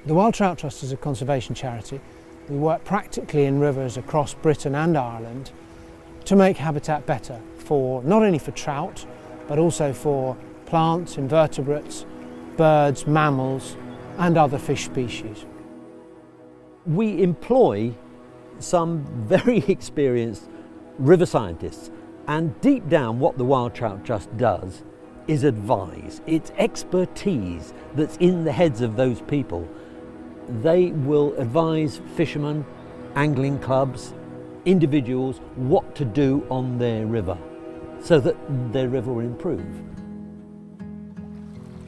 The Wild Trout Trust is a conservation charity. We work practically in rivers across Britain and Ireland to make habitat better for not only for trout but also for plants, invertebrates, birds, mammals and other fish species. We employ some very experienced river scientists, and deep down what the Wild Trout Trust does is advise. It's expertise that's in the heads of those people. They will advise fishermen, angling clubs, individuals what to do on their river so that their river will improve.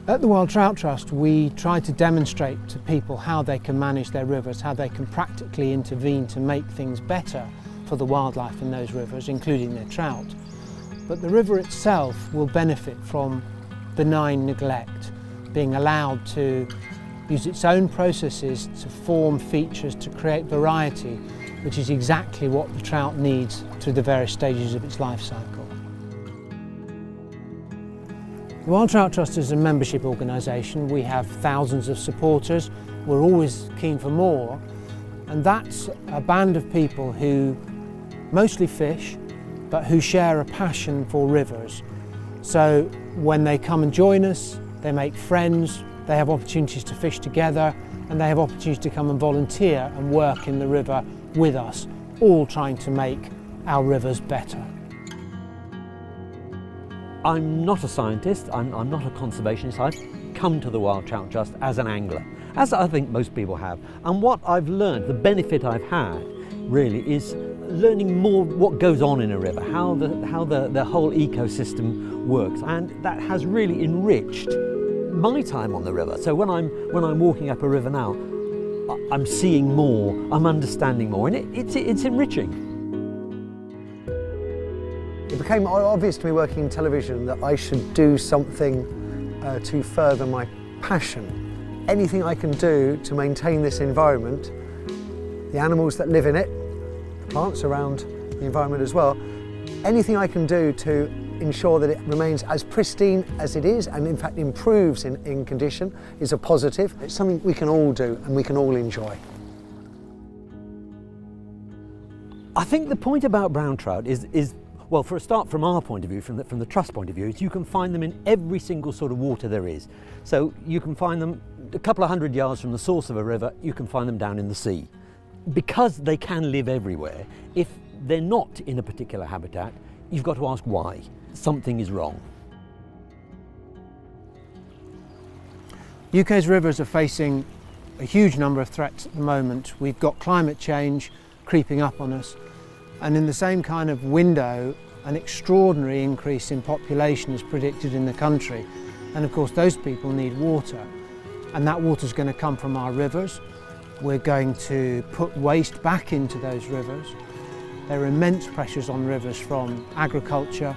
At the Wild Trout Trust we try to demonstrate to people how they can manage their rivers, how they can practically intervene to make things better for the wildlife in those rivers, including their trout. But the river itself will benefit from benign neglect, being allowed to use its own processes to form features, to create variety, which is exactly what the trout needs through the various stages of its life cycle. The Wild Trout Trust is a membership organisation. We have thousands of supporters. We're always keen for more. And that's a band of people who mostly fish, but who share a passion for rivers. So when they come and join us, they make friends, they have opportunities to fish together, and they have opportunities to come and volunteer and work in the river with us, all trying to make our rivers better. I'm not a scientist, I'm not a conservationist. I've come to the Wild Trout Trust as an angler, as I think most people have. And what I've learned, the benefit I've had, really, is learning more what goes on in a river, how the whole ecosystem works, and that has really enriched my time on the river. So when I'm walking up a river now, I'm seeing more, I'm understanding more, and it's enriching. It became obvious to me working in television that I should do something to further my passion. Anything I can do to maintain this environment, the animals that live in it, the plants around the environment as well, anything I can do to ensure that it remains as pristine as it is and in fact improves in condition is a positive. It's something we can all do and we can all enjoy. I think the point about brown trout is well, for a start, from our point of view, from the Trust point of view, is you can find them in every single sort of water there is. So you can find them a couple of 100 yards from the source of a river, you can find them down in the sea. Because they can live everywhere, if they're not in a particular habitat, you've got to ask why. Something is wrong. UK's rivers are facing a huge number of threats at the moment. We've got climate change creeping up on us, and in the same kind of window, an extraordinary increase in population is predicted in the country. And of course those people need water, and that water is going to come from our rivers. We're going to put waste back into those rivers. There are immense pressures on rivers from agriculture,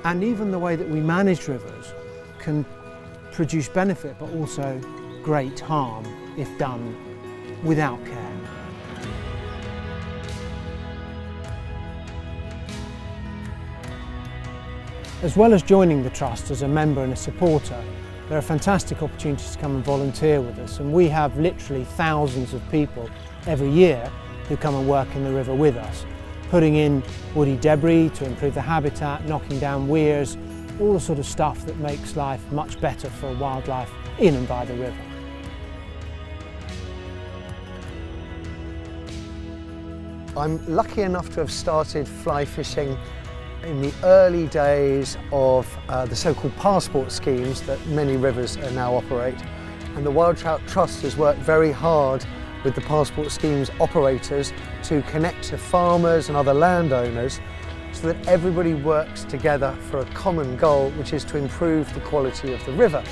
and even the way that we manage rivers can produce benefit but also great harm if done without care. As well as joining the Trust as a member and a supporter, there are fantastic opportunities to come and volunteer with us, and we have literally thousands of people every year who come and work in the river with us, putting in woody debris to improve the habitat, knocking down weirs, all the sort of stuff that makes life much better for wildlife in and by the river. I'm lucky enough to have started fly fishing in the early days of the so-called passport schemes that many rivers now operate. And the Wild Trout Trust has worked very hard with the passport schemes operators to connect to farmers and other landowners so that everybody works together for a common goal, which is to improve the quality of the river.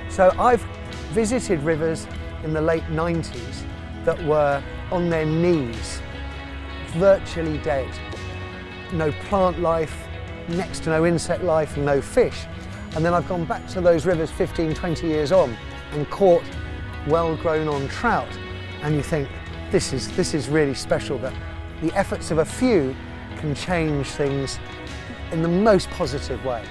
So I've visited rivers in the late 90s that were on their knees, virtually dead. No plant life, next to no insect life and no fish. And then I've gone back to those rivers 15, 20 years on and caught well-grown on trout. And you think, this is really special, that the efforts of a few can change things in the most positive way.